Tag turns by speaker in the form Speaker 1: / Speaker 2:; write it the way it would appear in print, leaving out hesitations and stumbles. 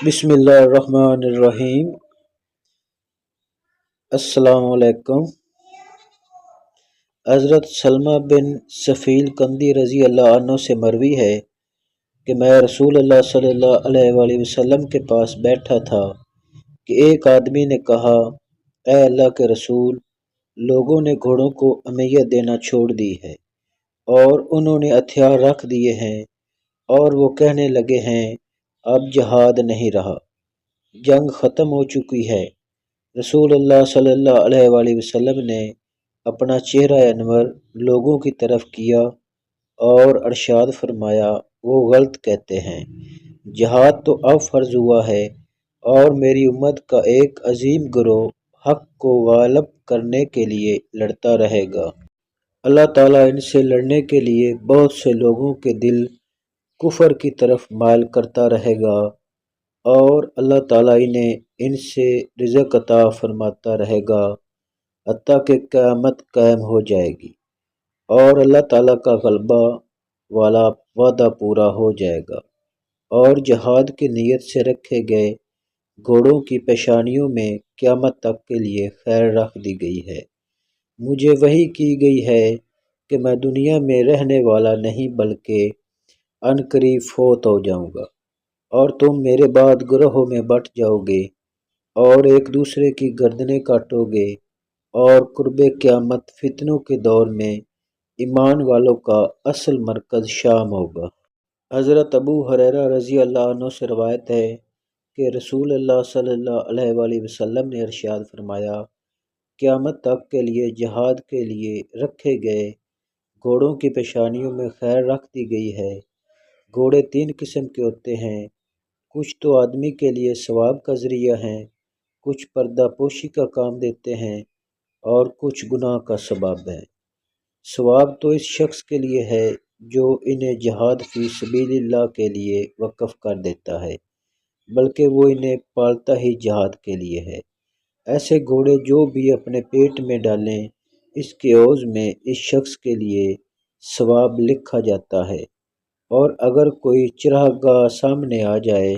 Speaker 1: بسم اللہ الرحمن الرحیم۔ السلام علیکم۔ حضرت سلمہ بن سفیل کندی رضی اللہ عنہ سے مروی ہے کہ میں رسول اللہ صلی اللہ علیہ وآلہ وسلم کے پاس بیٹھا تھا کہ ایک آدمی نے کہا، اے اللہ کے رسول، لوگوں نے گھوڑوں کو امیت دینا چھوڑ دی ہے اور انہوں نے ہتھیار رکھ دیے ہیں اور وہ کہنے لگے ہیں اب جہاد نہیں رہا، جنگ ختم ہو چکی ہے۔ رسول اللہ صلی اللہ علیہ وآلہ وسلم نے اپنا چہرہ انور لوگوں کی طرف کیا اور ارشاد فرمایا، وہ غلط کہتے ہیں، جہاد تو اب فرض ہوا ہے اور میری امت کا ایک عظیم گروہ حق کو غالب کرنے کے لیے لڑتا رہے گا۔ اللہ تعالیٰ ان سے لڑنے کے لیے بہت سے لوگوں کے دل کفر کی طرف مائل کرتا رہے گا اور اللہ تعالیٰ انہیں ان سے رزق عطا فرماتا رہے گا حتیٰ کہ قیامت قائم ہو جائے گی اور اللہ تعالیٰ کا غلبہ والا وعدہ پورا ہو جائے گا۔ اور جہاد کی نیت سے رکھے گئے گھوڑوں کی پیشانیوں میں قیامت تک کے لیے خیر رکھ دی گئی ہے۔ مجھے وحی کی گئی ہے کہ میں دنیا میں رہنے والا نہیں بلکہ عنقریب فوت ہو جاؤں گا اور تم میرے بعد گروہوں میں بٹ جاؤ گے اور ایک دوسرے کی گردنیں کاٹو گے، اور قرب قیامت فتنوں کے دور میں ایمان والوں کا اصل مرکز شام ہوگا۔ حضرت ابو ہریرہ رضی اللہ عنہ سے روایت ہے کہ رسول اللہ صلی اللہ علیہ وآلہ وسلم نے ارشاد فرمایا، قیامت تک کے لیے جہاد کے لیے رکھے گئے گھوڑوں کی پیشانیوں میں خیر رکھ دی گئی ہے۔ گھوڑے تین قسم کے ہوتے ہیں، کچھ تو آدمی کے لیے ثواب کا ذریعہ ہیں، کچھ پردہ پوشی کا کام دیتے ہیں اور کچھ گناہ کا سبب ہے۔ ثواب تو اس شخص کے لیے ہے جو انہیں جہاد فی سبیل اللہ کے لیے وقف کر دیتا ہے، بلکہ وہ انہیں پالتا ہی جہاد کے لیے ہے۔ ایسے گھوڑے جو بھی اپنے پیٹ میں ڈالیں اس کے عوض میں اس شخص کے لیے ثواب لکھا جاتا ہے، اور اگر کوئی چراگاہ سامنے آ جائے